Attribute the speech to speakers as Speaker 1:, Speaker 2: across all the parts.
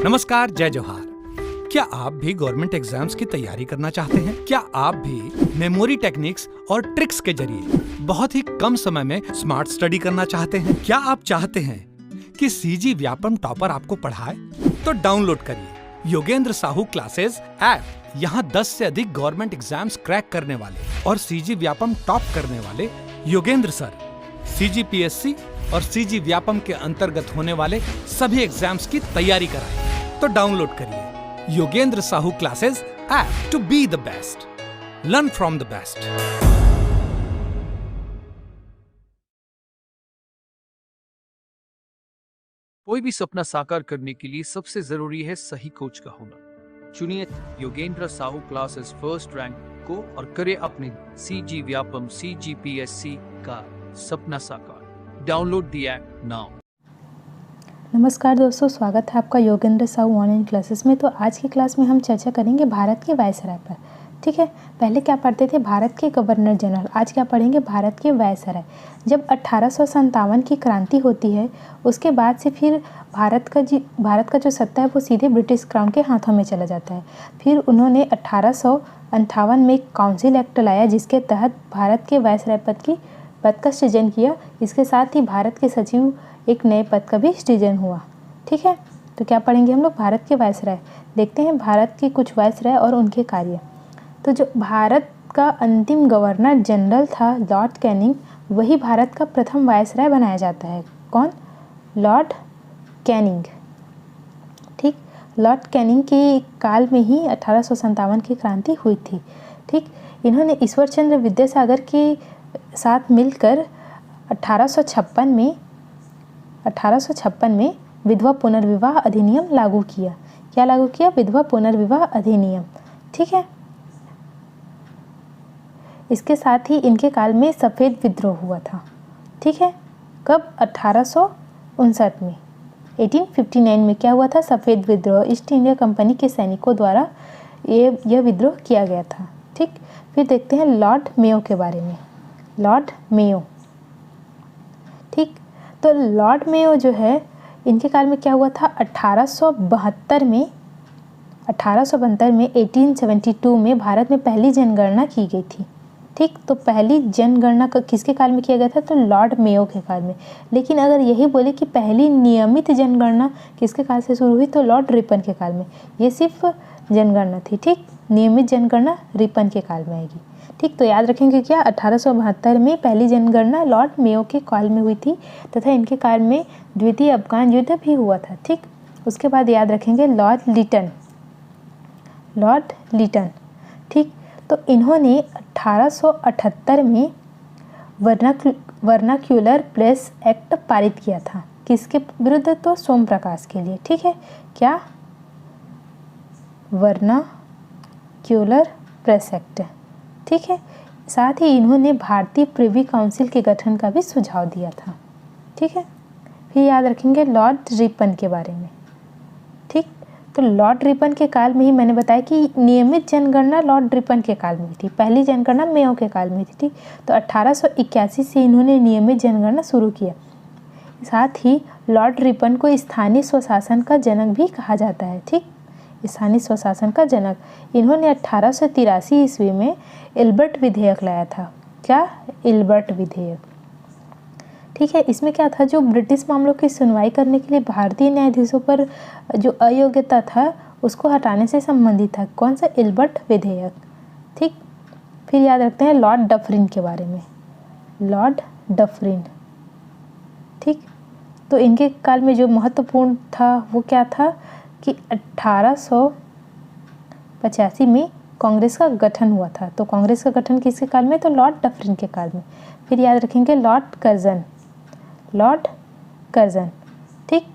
Speaker 1: नमस्कार, जय जोहार। क्या आप भी गवर्नमेंट एग्जाम्स की तैयारी करना चाहते हैं? क्या आप भी मेमोरी टेक्निक्स और ट्रिक्स के जरिए बहुत ही कम समय में स्मार्ट स्टडी करना चाहते हैं? क्या आप चाहते हैं कि सीजी व्यापम टॉपर आपको पढ़ाए? तो डाउनलोड करिए योगेंद्र साहू क्लासेस ऐप। यहाँ 10 से अधिक गवर्नमेंट एग्जाम्स क्रैक करने वाले और सीजी व्यापम टॉप करने वाले योगेंद्र सर CGPSC और सीजी व्यापम के अंतर्गत होने वाले सभी एग्जाम्स की तैयारी कराएं। तो डाउनलोड करिए Yogendra Sahu classes app to be the best, learn from the best.
Speaker 2: कोई भी सपना साकार करने के लिए सबसे जरूरी है सही कोच का होना। चुनिए Yogendra Sahu classes first rank को और करे अपने सीजी व्यापम CGPSC का सपना साकार। Download the app now.
Speaker 3: नमस्कार दोस्तों, स्वागत है आपका योगेंद्र साहू ऑनलाइन क्लासेस में। तो आज की क्लास में हम चर्चा करेंगे भारत के वायसराय पर। ठीक है, पहले क्या पढ़ते थे? भारत के गवर्नर जनरल। आज क्या पढ़ेंगे? भारत के वायसराय। जब 1857 की क्रांति होती है, उसके बाद से फिर भारत का जो सत्ता है वो सीधे ब्रिटिश क्राउन के हाथों में चला जाता है। फिर उन्होंने 1858 में एक काउंसिल एक्ट लाया जिसके तहत भारत के वायसराय पद का सृजन किया। इसके साथ ही भारत के सचिव एक नए पद का भी सृजन हुआ। ठीक है, तो क्या पढ़ेंगे हम लोग? भारत के वायसराय। देखते हैं भारत के कुछ वायसराय और उनके कार्य। तो जो भारत का अंतिम गवर्नर जनरल था लॉर्ड कैनिंग, वही भारत का प्रथम वायसराय बनाया जाता है। कौन? Lord Canning. ठीक, लॉर्ड कैनिंग के काल में ही 1857 की क्रांति हुई थी। ठीक, इन्होंने ईश्वरचंद्र विद्यासागर के साथ मिलकर 1856 में विधवा पुनर्विवाह अधिनियम लागू किया। क्या लागू किया? विधवा पुनर्विवाह अधिनियम। ठीक है, इसके साथ ही इनके काल में सफ़ेद विद्रोह हुआ था। ठीक है, कब? 1859 में। 1859 में क्या हुआ था? सफ़ेद विद्रोह। ईस्ट इंडिया कंपनी के सैनिकों द्वारा यह विद्रोह किया गया था। ठीक, फिर देखते हैं लॉर्ड मेयो के बारे में। Lord Mayo. ठीक, तो लॉर्ड मेयो जो है, इनके काल में क्या हुआ था? 1872 में 1872 में भारत में पहली जनगणना की गई थी। ठीक, तो पहली जनगणना किसके काल में किया गया था? तो लॉर्ड मेयो के काल में। लेकिन अगर यही बोले कि पहली नियमित जनगणना किसके काल से शुरू हुई, तो लॉर्ड रिपन के काल में। ये सिर्फ जनगणना थी। ठीक, नियमित जनगणना रिपन के काल में आएगी। ठीक, तो याद रखेंगे क्या? 1872 में पहली जनगणना लॉर्ड मेयो के काल में हुई थी तथा इनके काल में द्वितीय अफगान युद्ध भी हुआ था। ठीक, उसके बाद याद रखेंगे लॉर्ड लिटन। लॉर्ड लिटन। ठीक, तो इन्होंने 1878 में वर्नाक्यूलर प्रेस एक्ट पारित किया था। किसके विरुद्ध? तो सोम प्रकाश के लिए। ठीक है, क्या? Vernacular press act. ठीक है, साथ ही इन्होंने भारतीय प्रिवी काउंसिल के गठन का भी सुझाव दिया था। ठीक है, फिर याद रखेंगे लॉर्ड रिपन के बारे में। ठीक, तो लॉर्ड रिपन के काल में ही मैंने बताया कि नियमित जनगणना लॉर्ड रिपन के काल में हुई थी, पहली जनगणना मेयो के काल में हुई थी। ठीक, तो 1881 से इन्होंने नियमित जनगणना शुरू किया। साथ ही लॉर्ड रिपन को स्थानीय स्वशासन का जनक भी कहा जाता है। ठीक, स्थानीय स्वशासन का जनक। इन्होंने 1883 ईस्वी में इल्बर्ट विधेयक लाया था। क्या? इल्बर्ट विधेयक। ठीक है, इसमें क्या था? जो ब्रिटिश मामलों की सुनवाई करने के लिए भारतीय न्यायाधीशों पर जो अयोग्यता था उसको हटाने से संबंधित था। कौन सा? इल्बर्ट विधेयक। ठीक, फिर याद रखते हैं लॉर्ड डफरिन के बारे में। Lord Dufferin. ठीक, तो इनके काल में जो महत्वपूर्ण था वो क्या था कि 1885 में कांग्रेस का गठन हुआ था। तो कांग्रेस का गठन किसके काल में? तो लॉर्ड डफरिन के काल में। फिर याद रखेंगे लॉर्ड कर्जन। Lord Curzon. ठीक,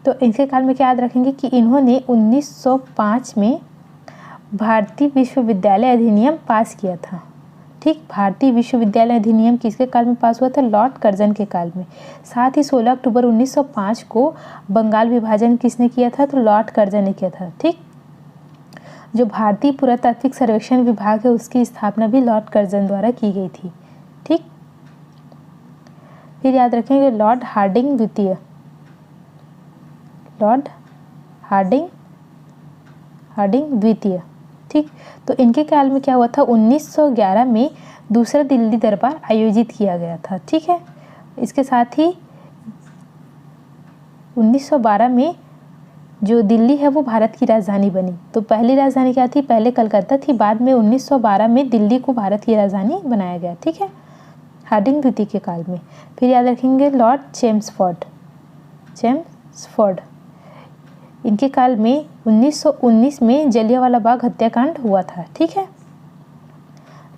Speaker 3: तो इनके काल में क्या याद रखेंगे कि इन्होंने 1905 में भारतीय विश्वविद्यालय अधिनियम पास किया था। ठीक, भारतीय विश्वविद्यालय अधिनियम किसके काल में पास हुआ था? लॉर्ड कर्जन के काल में। साथ ही 16 अक्टूबर 1905 को बंगाल विभाजन किसने किया था? तो लॉर्ड कर्जन ने किया था। ठीक, जो भारतीय पुरातात्विक सर्वेक्षण विभाग है उसकी स्थापना भी लॉर्ड कर्जन द्वारा की गई थी। ठीक, फिर याद रखेंगे लॉर्ड हार्डिंग द्वितीय। लॉर्ड हार्डिंग द्वितीय। ठीक, तो इनके काल में क्या हुआ था, 1911 में दूसरा दिल्ली दरबार आयोजित किया गया था। ठीक है, इसके साथ ही 1912 में जो दिल्ली है वो भारत की राजधानी बनी। तो पहली राजधानी क्या थी, पहले कलकत्ता थी, बाद में 1912 में दिल्ली को भारत की राजधानी बनाया गया। ठीक है, हार्डिंग द्वितीय के काल में। फिर याद रखेंगे लॉर्ड चेम्सफोर्ड, इनके काल में 1919 में जलियांवाला बाग हत्याकांड हुआ था। ठीक है,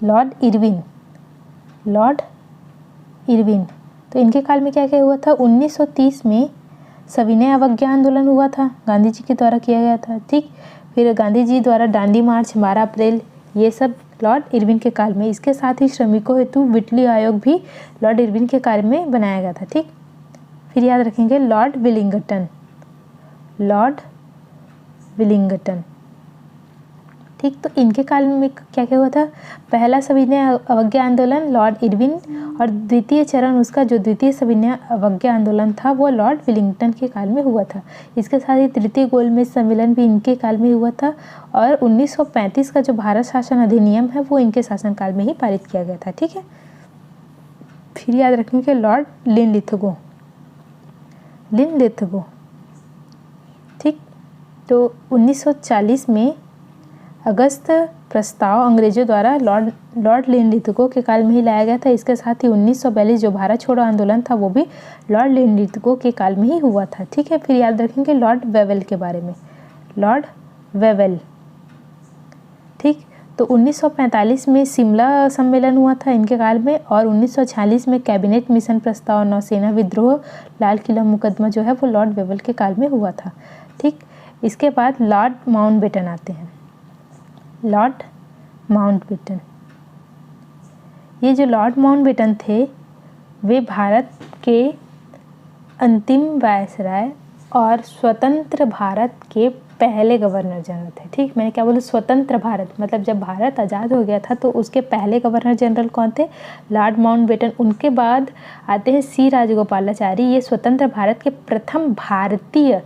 Speaker 3: लॉर्ड इरविन, तो इनके काल में क्या क्या हुआ था, 1930 में सविनय अवज्ञा आंदोलन हुआ था, गांधी जी के द्वारा किया गया था। ठीक, फिर गांधी जी द्वारा दांडी मार्च 12 अप्रैल, ये सब लॉर्ड इरविन के काल में। इसके साथ ही श्रमिकों हेतु व्हिटली आयोग भी लॉर्ड इरविन के काल में बनाया गया था। ठीक, फिर याद रखेंगे लॉर्ड विलिंगटन। ठीक, तो इनके काल में क्या क्या हुआ था, पहला सविनय अवज्ञा आंदोलन लॉर्ड इरविन, और द्वितीय चरण उसका जो द्वितीय सविनय अवज्ञा आंदोलन था वो लॉर्ड विलिंगटन के काल में हुआ था। इसके साथ ही तृतीय गोलमेज सम्मेलन भी इनके काल में हुआ था, और 1935 का जो भारत शासन अधिनियम है वो इनके शासनकाल में ही पारित किया गया था। ठीक है, फिर याद रखेंगे लॉर्ड लिनलिथगो। ठीक, तो 1940 में अगस्त प्रस्ताव अंग्रेजों द्वारा लॉर्ड लिनलिथगो के काल में ही लाया गया था। इसके साथ ही 1942 जो भारत छोड़ो आंदोलन था वो भी लॉर्ड लिनलिथगो के काल में ही हुआ था। ठीक है, फिर याद रखेंगे लॉर्ड वेवेल के बारे में, लॉर्ड वेवेल। ठीक, तो 1945 में शिमला सम्मेलन हुआ था इनके काल में, और 1946 में कैबिनेट मिशन प्रस्ताव, नौसेना विद्रोह, लाल किला मुकदमा जो है वो लॉर्ड वेवेल के काल में हुआ था। ठीक, इसके बाद लॉर्ड माउंटबेटन आते हैं। लॉर्ड माउंटबेटन, ये जो लॉर्ड माउंटबेटन थे वे भारत के अंतिम वायसराय और स्वतंत्र भारत के पहले गवर्नर जनरल थे। ठीक, मैंने क्या बोला, स्वतंत्र भारत, मतलब जब भारत आज़ाद हो गया था तो उसके पहले गवर्नर जनरल कौन थे, लॉर्ड माउंटबेटन। उनके बाद आते हैं सी राजगोपालाचारी, ये स्वतंत्र भारत के प्रथम भारतीय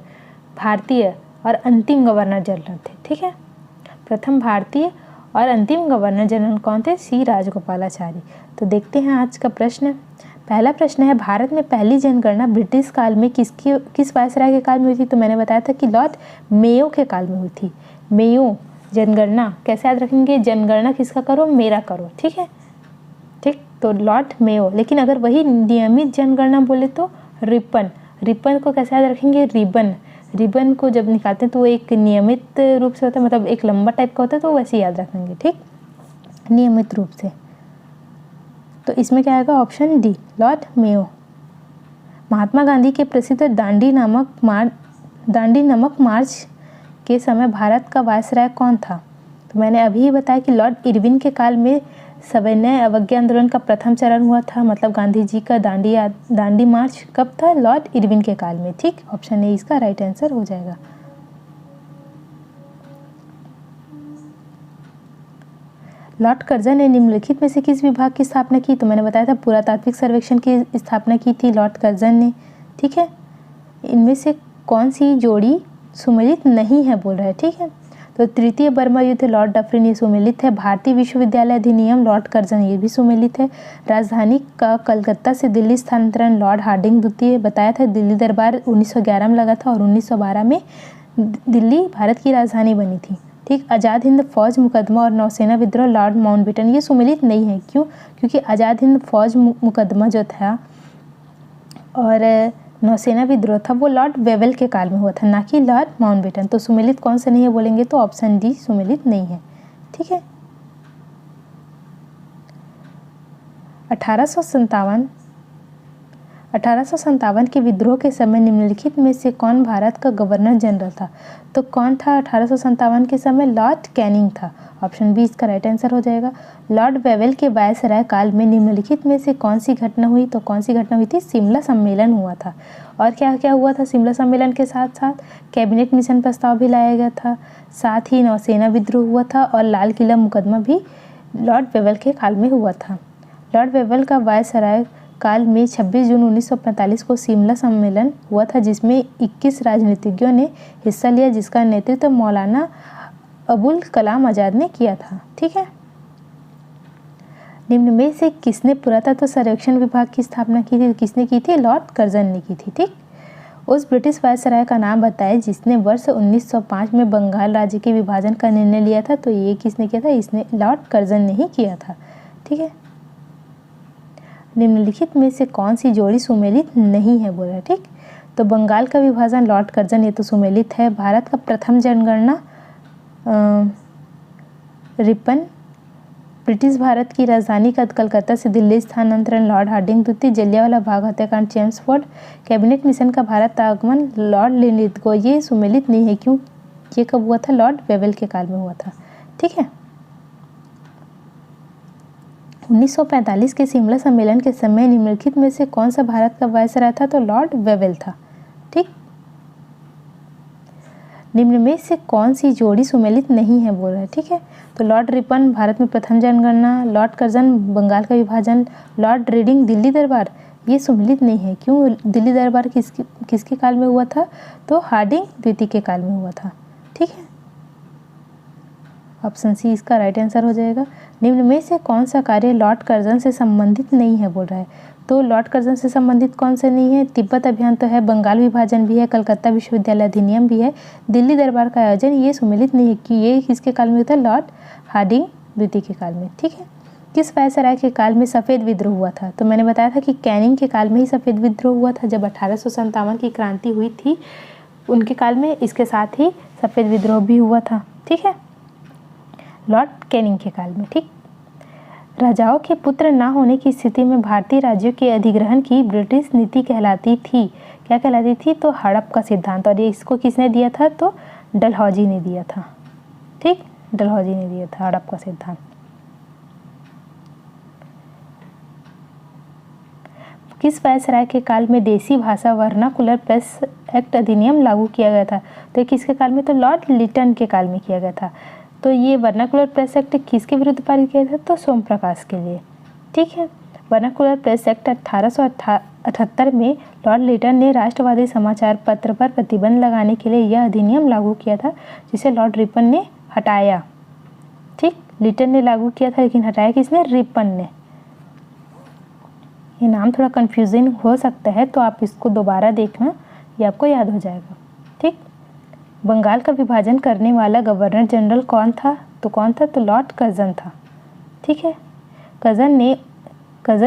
Speaker 3: और अंतिम गवर्नर जनरल थे। ठीक है, प्रथम भारतीय और अंतिम गवर्नर जनरल कौन थे, सी राजगोपालाचारी। तो देखते हैं आज का प्रश्न। पहला प्रश्न है, भारत में पहली जनगणना ब्रिटिश काल में किस वायसराय के काल में हुई थी। तो मैंने बताया था कि लॉर्ड मेयो के काल में हुई थी। मेयो जनगणना कैसे याद रखेंगे, जनगणना किसका करो, मेरा करो। ठीक है, ठीक, तो लॉर्ड मेयो। लेकिन अगर वही नियमित जनगणना बोले तो रिपन को कैसे याद रखेंगे, रिबन को जब निकालते हैं तो वो एक नियमित रूप से होता है, मतलब एक लंबा टाइप का होता है, तो वैसे याद रखेंगे। ठीक, नियमित रूप से। तो इसमें क्या आएगा, option D, Lord Mayo. Mahatma Gandhi के प्रसिद्ध दांडी नमक मार्च के समय भारत का वायसराय कौन था। तो मैंने अभी ही बताया कि लॉर्ड इरविन के काल में सविनय अवज्ञा आंदोलन का प्रथम चरण हुआ था, मतलब गांधी जी का दांडी मार्च कब था, लॉर्ड इरविन के काल में। ठीक, ऑप्शन ए इसका राइट आंसर हो जाएगा। लॉर्ड कर्जन ने निम्नलिखित में से किस विभाग की स्थापना की। तो मैंने बताया था पुरातात्विक सर्वेक्षण की स्थापना की थी लॉर्ड कर्जन ने। ठीक है, इनमें से कौन सी जोड़ी सुमेलित नहीं है बोल रहा है। ठीक है, तो तृतीय बर्मा युद्ध लॉर्ड डफरिन ये सुमेलित है। भारतीय विश्वविद्यालय अधिनियम लॉर्ड कर्जन ये भी सुमेलित है। राजधानी का कलकत्ता से दिल्ली स्थानांतरण लॉर्ड हार्डिंग द्वितीय बताया था। दिल्ली दरबार 1911 में लगा था और 1912 में दिल्ली भारत की राजधानी बनी थी। ठीक, आज़ाद हिंद फौज मुकदमा और नौसेना विद्रोह लॉर्ड माउंटबेटन ये सुमेलित नहीं है। क्यों, क्योंकि आज़ाद हिंद फौज मुकदमा जो था और नौसेना विद्रोह था वो लॉर्ड वेवेल के काल में हुआ था, ना कि लॉर्ड माउंटबेटन। तो सुमेलित कौन सा नहीं है बोलेंगे तो ऑप्शन डी सुमेलित नहीं है। ठीक है, 1857 के विद्रोह के समय निम्नलिखित में से कौन भारत का गवर्नर जनरल था। तो कौन था 1857 के समय, लॉर्ड कैनिंग था। ऑप्शन बी इसका राइट आंसर हो जाएगा। लॉर्ड वेवेल के वायसराय काल में निम्नलिखित में से कौन सी घटना हुई। तो कौन सी घटना हुई थी, शिमला सम्मेलन हुआ था। और क्या क्या हुआ था शिमला सम्मेलन के साथ साथ, कैबिनेट मिशन प्रस्ताव भी लाया गया था, साथ ही नौसेना विद्रोह हुआ था और लाल किला मुकदमा भी लॉर्ड वेवेल के काल में हुआ था। लॉर्ड वेवेल का वायसराय काल में 26 जून 1945 को शिमला सम्मेलन हुआ था, जिसमें 21 राजनीतिज्ञों ने हिस्सा लिया, जिसका नेतृत्व मौलाना अबुल कलाम आज़ाद ने किया था। ठीक है, निम्न में से किसने पुरातत्व सर्वेक्षण विभाग की स्थापना की थी? किसने की थी? लॉर्ड कर्जन ने की थी। ठीक, उस ब्रिटिश वायसराय का नाम बताएं जिसने वर्ष 1905 में बंगाल राज्य के विभाजन का निर्णय लिया था। तो ये किसने किया था? इसने लॉर्ड कर्जन ने ही किया था। ठीक है, निम्नलिखित में से कौन सी जोड़ी सुमेलित नहीं है बोला। ठीक, तो बंगाल का विभाजन लॉर्ड कर्जन, ये तो सुमेलित है। भारत का प्रथम जनगणना रिपन, ब्रिटिश भारत की राजधानी का कलकत्ता से दिल्ली स्थानांतरण लॉर्ड हार्डिंग, द्वितीय जलियांवाला बाग हत्याकांड चेम्सफोर्ड, कैबिनेट मिशन का भारत आगमन लॉर्ड लिनलिथगो, ये सुमेलित नहीं है। क्यों? ये कब हुआ था? लॉर्ड वेवेल के काल में हुआ था। ठीक है, 1945 के शिमला सम्मेलन के समय निम्नलिखित में से कौन सा भारत का वायसराय था? तो लॉर्ड वेवेल था। ठीक, निम्न में से कौन सी जोड़ी सुमेलित नहीं है बोल रहा है। ठीक है, तो लॉर्ड रिपन भारत में प्रथम जनगणना, लॉर्ड कर्जन बंगाल का विभाजन, लॉर्ड रीडिंग दिल्ली दरबार, ये सुमेलित नहीं है। क्यों? दिल्ली दरबार किसके काल में हुआ था? तो हार्डिंग द्वितीय के काल में हुआ था। ठीक है, ऑप्शन सी इसका राइट आंसर हो जाएगा। निम्न में से कौन सा कार्य लॉर्ड कर्जन से संबंधित नहीं है बोल रहा है। तो लॉर्ड कर्जन से संबंधित कौन से नहीं है? तिब्बत अभियान तो है, बंगाल विभाजन भी है, कलकत्ता विश्वविद्यालय अधिनियम भी है, दिल्ली दरबार का आयोजन, ये सुमेलित नहीं है कि ये किसके काल में होता है? लॉर्ड हार्डिंग द्वितीय के काल में। ठीक है, किस वायसराय के काल में सफ़ेद विद्रोह हुआ था? तो मैंने बताया था कि कैनिंग के काल में ही सफ़ेद विद्रोह हुआ था, जब 1857 की क्रांति हुई थी उनके काल में इसके साथ ही सफ़ेद विद्रोह भी हुआ था। ठीक है, लॉर्ड कैनिंग के काल में। ठीक, राजाओं के पुत्र ना होने की स्थिति में भारतीय राज्यों के अधिग्रहण की ब्रिटिश नीति कहलाती थी। क्या कहलाती थी? तो हड़प का सिद्धांत। और ये इसको किसने दिया था? तो डलहौजी ने दिया था। ठीक, डलहौजी ने दिया था हड़प का सिद्धांत। किस वायसराय के काल में देसी भाषा वर्नाकुलर प्रेस एक्ट अधिनियम लागू किया गया था? तो किसके काल में? तो लॉर्ड लिटन के काल में किया गया था। तो ये वर्नाकुलर प्रेस एक्ट किसके विरुद्ध पारित किया था? तो सोम प्रकाश के लिए। ठीक है, वर्नाकुलर प्रेस एक्ट 1878 में लॉर्ड लिटन ने राष्ट्रवादी समाचार पत्र पर प्रतिबंध लगाने के लिए यह अधिनियम लागू किया था, जिसे लॉर्ड रिपन ने हटाया। ठीक, लिटन ने लागू किया था लेकिन हटाया किसने? रिपन ने। ये नाम थोड़ा कंफ्यूजिंग हो सकता है, तो आप इसको दोबारा देखना, ये आपको याद हो जाएगा। ठीक, बंगाल का विभाजन करने वाला गवर्नर जनरल कौन था? तो कौन था? तो लॉर्ड कर्जन था। ठीक है, कर्जन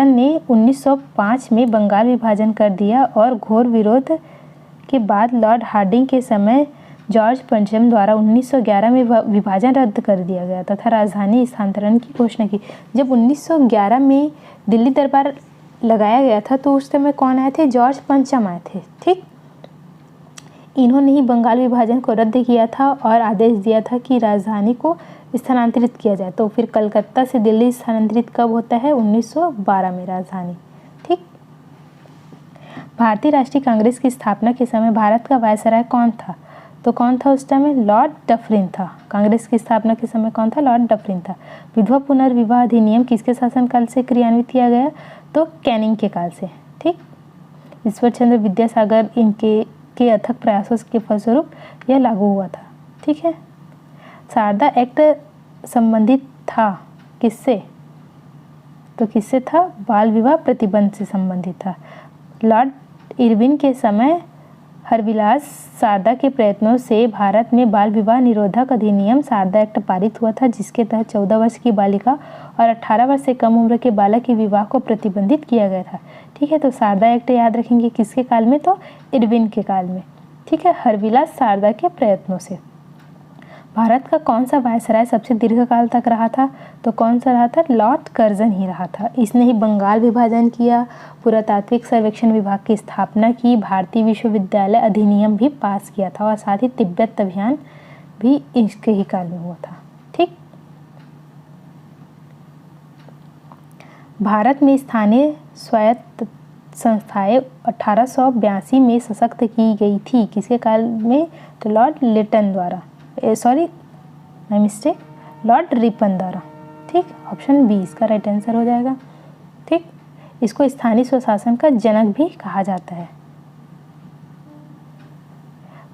Speaker 3: ने 1905 में बंगाल विभाजन कर दिया और घोर विरोध के बाद लॉर्ड हार्डिंग के समय जॉर्ज पंचम द्वारा 1911 में विभाजन रद्द कर दिया गया तथा राजधानी स्थानांतरण की घोषणा की। जब 1911 में दिल्ली दरबार लगाया गया था तो उस समय कौन आए थे? जॉर्ज पंचम आए थे। ठीक, इन्होंने ही बंगाल विभाजन को रद्द किया था और आदेश दिया था कि राजधानी को स्थानांतरित किया जाए। तो फिर कलकत्ता से दिल्ली स्थानांतरित कब होता है? 1912 में राजधानी। ठीक, भारतीय राष्ट्रीय कांग्रेस की स्थापना के समय भारत का वायसराय कौन था? तो कौन था उस टाइम में? लॉर्ड डफरिन था। कांग्रेस की स्थापना के समय कौन था? लॉर्ड डफरिन था। विधवा पुनर्विवाह अधिनियम किसके शासनकाल से क्रियान्वित किया गया? तो कैनिंग के काल से। ठीक, ईश्वर चंद्र विद्यासागर इनके अथक प्रयासों के फलस्वरूप यह लागू हुआ था। ठीक है, शारदा एक्ट संबंधित था किससे? तो किससे था? बाल विवाह प्रतिबंध से संबंधित था। लॉर्ड इरविन के समय हरविलास शारदा के प्रयत्नों से भारत में बाल विवाह निरोधक अधिनियम शारदा एक्ट पारित हुआ था, जिसके तहत 14 वर्ष की बालिका और 18 वर्ष से कम उम्र के बालक के विवाह को प्रतिबंधित किया गया था। ठीक है, तो शारदा एक्ट याद रखेंगे किसके काल में? तो इरविन के काल में। ठीक है, हरविलास शारदा के प्रयत्नों से। भारत का कौन सा वायसराय सबसे दीर्घकाल तक रहा था? तो कौन सा रहा था? लॉर्ड कर्जन ही रहा था। इसने ही बंगाल विभाजन किया, पुरातात्विक सर्वेक्षण विभाग की स्थापना की, भारतीय विश्वविद्यालय अधिनियम भी पास किया था और साथ ही तिब्बत अभियान भी इसके ही काल में हुआ था। ठीक, भारत में स्थानीय स्वायत्त संस्थाएं 1882 में सशक्त की गई थी। किसके काल में? तो लॉर्ड लिटन द्वारा, लॉर्ड रिपन द्वारा। ठीक, ऑप्शन बी इसका राइट आंसर हो जाएगा। ठीक, इसको स्थानीय स्वशासन का जनक भी कहा जाता है।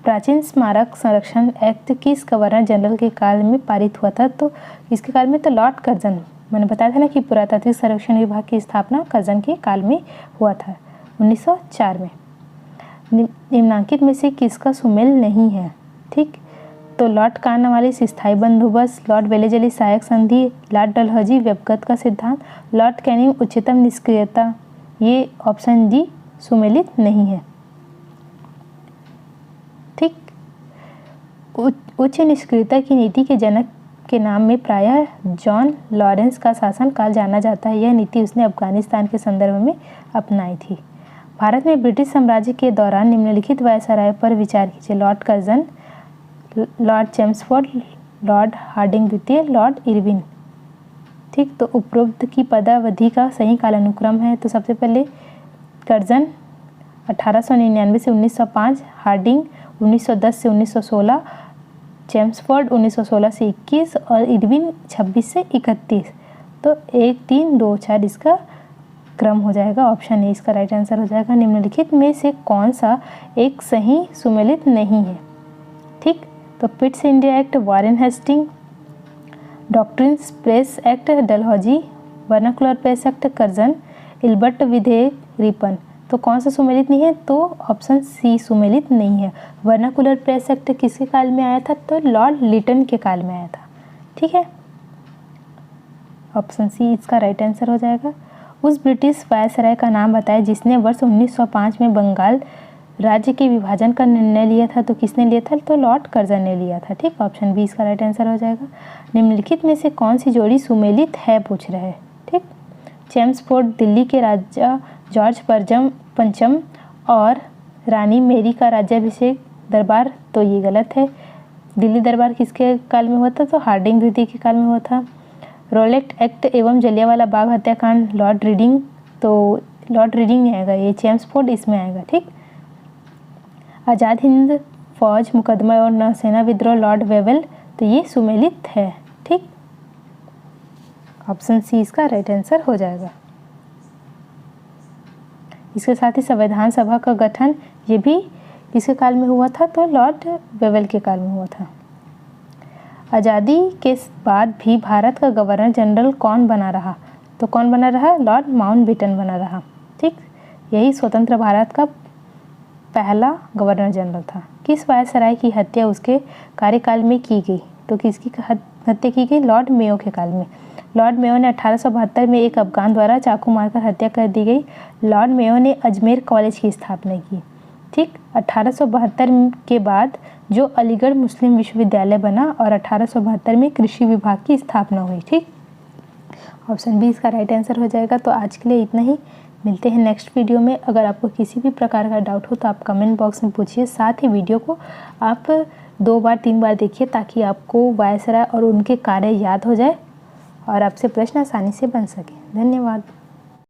Speaker 3: प्राचीन स्मारक संरक्षण एक्ट किस गवर्नर जनरल के काल में पारित हुआ था? तो इसके काल में तो लॉर्ड कर्जन, मैंने बताया था ना कि पुरातात्विक सर्वेक्षण विभाग की स्थापना कर्जन के काल में हुआ था 1904 में। निम्नांकित में से किसका सुमेल नहीं है? ठीक, तो लॉर्ड कॉर्नवालिस स्थायी बंदोबस्त, लॉर्ड वेलेजली सहायक संधि, लॉर्ड डलहौजी व्यवगत का सिद्धांत, लॉर्ड कैनिंग उच्चतम निष्क्रियता, ये ऑप्शन डी सुमेलित नहीं है। ठीक, उच्च निष्क्रियता की नीति के जनक के नाम में प्रायः जॉन लॉरेंस का शासनकाल जाना जाता है। यह नीति उसने अफगानिस्तान के संदर्भ में अपनाई थी। भारत में ब्रिटिश साम्राज्य के दौरान निम्नलिखित वायसराय पर विचार कीजिए। Lord Curzon, lord Chelmsford, lord Hardinge द्वितीय, लॉर्ड इरविन। ठीक, तो उपरोक्त की पदावधि का सही कालानुक्रम है। तो सबसे पहले कर्जन 1899 से 1905, हार्डिंग 1910 से 1916, चेम्सफोर्ड 1916 से 21 और इरविन 26 से 31। तो 1, 3, 2, 4 इसका क्रम हो जाएगा। ऑप्शन ए इसका राइट आंसर हो जाएगा। निम्नलिखित में से कौन सा एक सही सुमेलित नहीं है? ठीक, तो Pitts India act Warren Hasting, doctrines press act Dalhousie, vernacular press act Curzon, Ilbert विधेयक रिपन। तो कौन सा सुमेलित नहीं है? तो ऑप्शन सी सुमेलित नहीं है। वर्नाकुलर प्रेस एक्ट किसके काल में आया था? तो लॉर्ड लिटन के काल में आया था। ठीक है, ऑप्शन सी इसका राइट आंसर हो जाएगा। उस ब्रिटिश वायसराय का नाम बताएं जिसने वर्ष 1905 में बंगाल राज्य के विभाजन का निर्णय लिया था। तो किसने लिया था? तो लॉर्ड कर्जन ने लिया था। ठीक, ऑप्शन बी इसका राइट आंसर हो जाएगा। निम्नलिखित में से कौन सी जोड़ी सुमेलित है पूछ रहे हैं। ठीक, चेम्सफोर्ड दिल्ली के राजा जॉर्ज पंचम और रानी मेरी का राज्याभिषेक दरबार, तो ये गलत है। दिल्ली दरबार किसके काल में हुआ था? तो हार्डिंग द्वितीय के काल में हुआ था। रोलेट एक्ट एवं जलियांवाला बाग हत्याकांड लॉर्ड रीडिंग, तो लॉर्ड रीडिंग नहीं आएगा, ये चेम्सफोर्ड इसमें आएगा। ठीक, आज़ाद हिंद फौज मुकदमा और नौसेना विद्रोह लॉर्ड वेवेल, तो ये सुमेलित है। ठीक, ऑप्शन सी इसका राइट आंसर हो जाएगा। इसके साथ ही संविधान सभा का गठन, ये भी किसके काल में हुआ था? तो लॉर्ड वेवेल के काल में हुआ था। आज़ादी के बाद भी भारत का गवर्नर जनरल कौन बना रहा? तो कौन बना रहा? लॉर्ड माउंटबेटन बना रहा। ठीक, यही स्वतंत्र भारत का पहला गवर्नर जनरल था। किस वायसराय की हत्या उसके कार्यकाल में की गई? तो किसकी हत्या की गई? लॉर्ड मेयो के काल में। लॉर्ड मेयो ने 1872 में एक अफगान द्वारा चाकू मारकर हत्या कर दी गई। लॉर्ड मेयो ने अजमेर कॉलेज की स्थापना की। ठीक, 1872 के बाद जो अलीगढ़ मुस्लिम विश्वविद्यालय बना और 1872 में कृषि विभाग की स्थापना हुई। ठीक, ऑप्शन बी इसका राइट आंसर हो जाएगा। तो आज के लिए इतना ही, मिलते हैं नेक्स्ट वीडियो में। अगर आपको किसी भी प्रकार का डाउट हो तो आप कमेंट बॉक्स में पूछिए। साथ ही वीडियो को आप 2 बार 3 बार देखिए ताकि आपको वायसराय और उनके कार्य याद हो जाए और आपसे प्रश्न आसानी से बन सके। धन्यवाद।